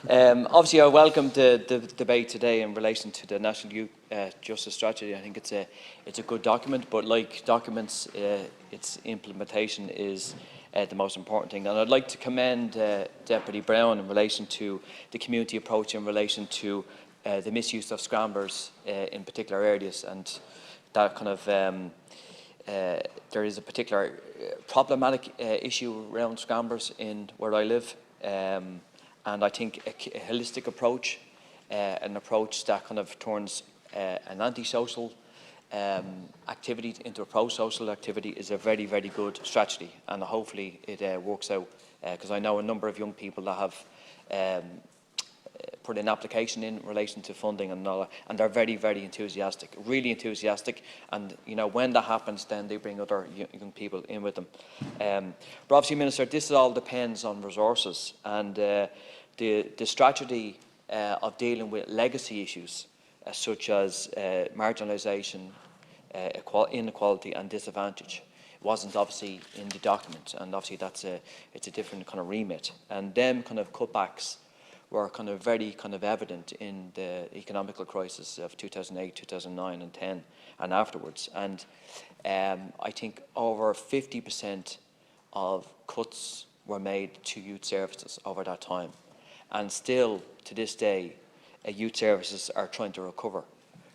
Obviously, I welcome the debate today in relation to the National Youth Justice Strategy. I think it's a good document, but like documents, its implementation is the most important thing. And I'd like to commend Deputy Brown in relation to the community approach in relation to the misuse of scramblers in particular areas, and that kind of there is a particular problematic issue around scramblers in where I live. And I think a holistic approach, an approach that kind of turns an anti-social activity into a pro-social activity is a very, very good strategy, and hopefully it works out, because I know a number of young people that have put an application in relation to funding and all that, and they're very, very enthusiastic, really enthusiastic, and you know, when that happens, then they bring other young people in with them. But obviously, Minister, this all depends on resources, and the strategy of dealing with legacy issues such as marginalisation, inequality and disadvantage wasn't obviously in the document, and obviously it's a different kind of remit, and them kind of cutbacks were kind of very kind of evident in the economical crisis of 2008, 2009 and 10 and afterwards. And I think over 50% of cuts were made to youth services over that time. And still, to this day, youth services are trying to recover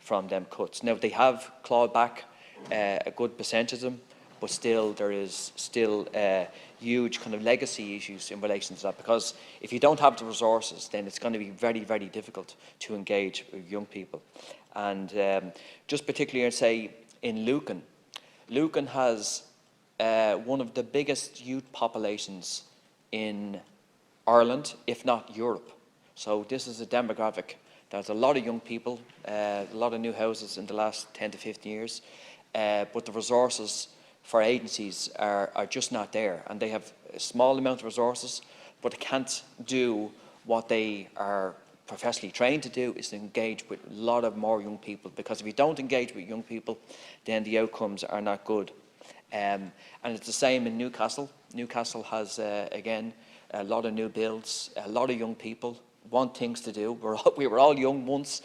from them cuts. Now, they have clawed back a good percentage of them, but still there is still huge kind of legacy issues in relation to that, because if you don't have the resources, then it's going to be very, very difficult to engage with young people. And just particularly, I'd say, in Lucan. Lucan has one of the biggest youth populations in Ireland, if not Europe. So this is a demographic. There's a lot of young people, a lot of new houses in the last 10 to 15 years, but the resources for agencies are just not there, and they have a small amount of resources, but they can't do what they are professionally trained to do, is to engage with a lot of more young people, because if you don't engage with young people, then the outcomes are not good. And it's the same in Newcastle. Newcastle has, again, a lot of new builds, a lot of young people want things to do. We were all young once.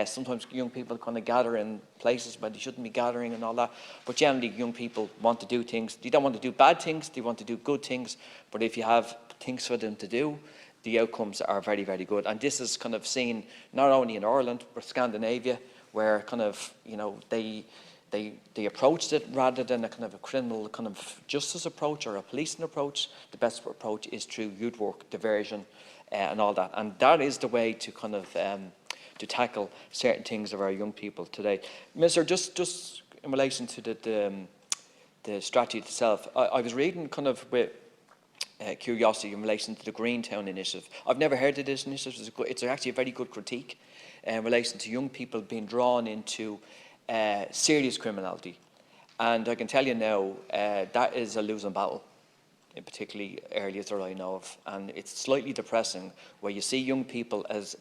Sometimes young people kind of gather in places where they shouldn't be gathering and all that. But generally, young people want to do things. They don't want to do bad things. They want to do good things. But if you have things for them to do, the outcomes are very, very good. And this is kind of seen not only in Ireland, but Scandinavia, where kind of, you know, they approached it rather than a kind of a criminal kind of justice approach or a policing approach. The best approach is through youth work, diversion, and all that. And that is the way to kind of to tackle certain things of our young people today. Minister, just in relation to the strategy itself, I was reading kind of with curiosity in relation to the Greentown initiative. I've never heard of this initiative. It's actually a very good critique in relation to young people being drawn into serious criminality. And I can tell you now, that is a losing battle, in particularly areas that I know of, and it's slightly depressing where you see young people as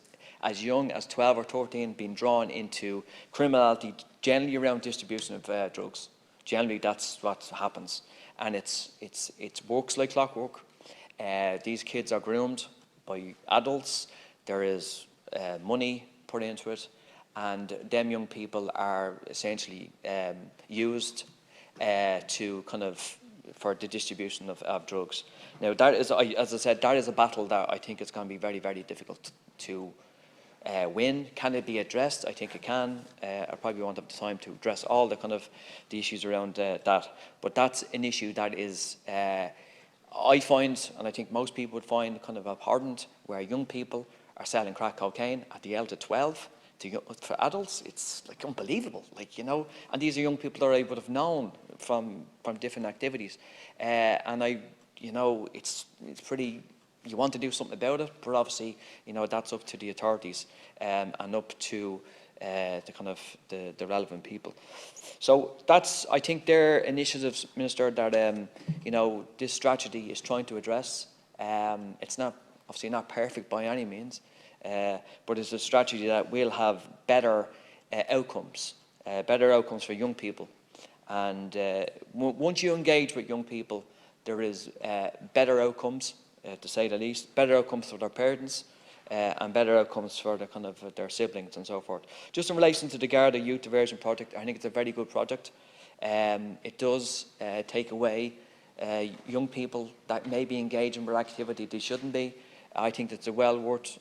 young as 12 or 13 being drawn into criminality, generally around distribution of drugs. Generally, that's what happens, and it works like clockwork. These kids are groomed by adults. There is money put into it, and them young people are essentially used to kind of for the distribution of drugs. Now, that is, as I said, that is a battle that I think is going to be very, very difficult to win. Can it be addressed? I think it can. I probably won't have the time to address all the kind of the issues around that, but that's an issue that is, I find, and I think most people would find, kind of abhorrent, where young people are selling crack cocaine at the age of 12. For adults, it's like unbelievable, like, you know, and these are young people that I would have known from different activities, and you know, it's pretty, you want to do something about it, but obviously, you know, that's up to the authorities and up to the kind of the relevant people. So that's, I think, their initiatives, Minister, that you know, this strategy is trying to address. It's not obviously not perfect by any means. But it's a strategy that will have better outcomes for young people. And once you engage with young people, there is better outcomes, to say the least, better outcomes for their parents, and better outcomes for the kind of their siblings and so forth. Just in relation to the Garda Youth Diversion Project, I think it's a very good project. It does take away young people that may be engaging with activity they shouldn't be. I think it's a well worth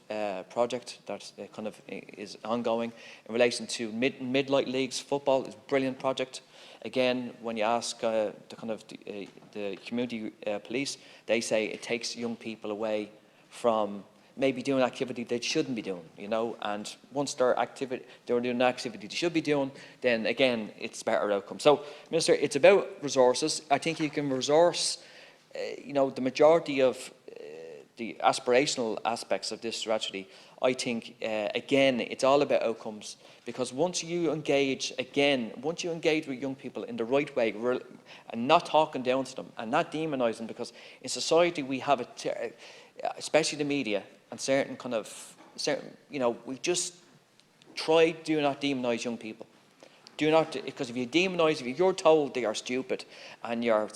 project that kind of is ongoing. In relation to mid-light leagues, football is a brilliant project. Again, when you ask the community police, they say it takes young people away from maybe doing activity they shouldn't be doing, you know, and once they're doing an activity they should be doing, then again, it's better outcome. So, Minister, it's about resources. I think you can resource, you know, the majority of the aspirational aspects of this strategy. I think, again, it's all about outcomes, because once you engage with young people in the right way, and not talking down to them and not demonising them, because in society we have it, especially the media and certain, you know, we just try do not demonise young people. Do not, because if you demonise, if you're told they are stupid and you're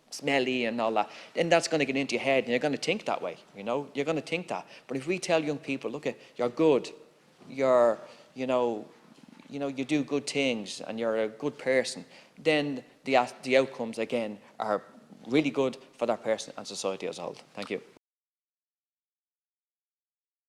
smelly and all that, then that's going to get into your head and you're going to think that way, you know, you're going to think that. But if we tell young people, look, you're good, you're, you do good things and you're a good person, then the outcomes again are really good for that person and society as a whole. Thank you.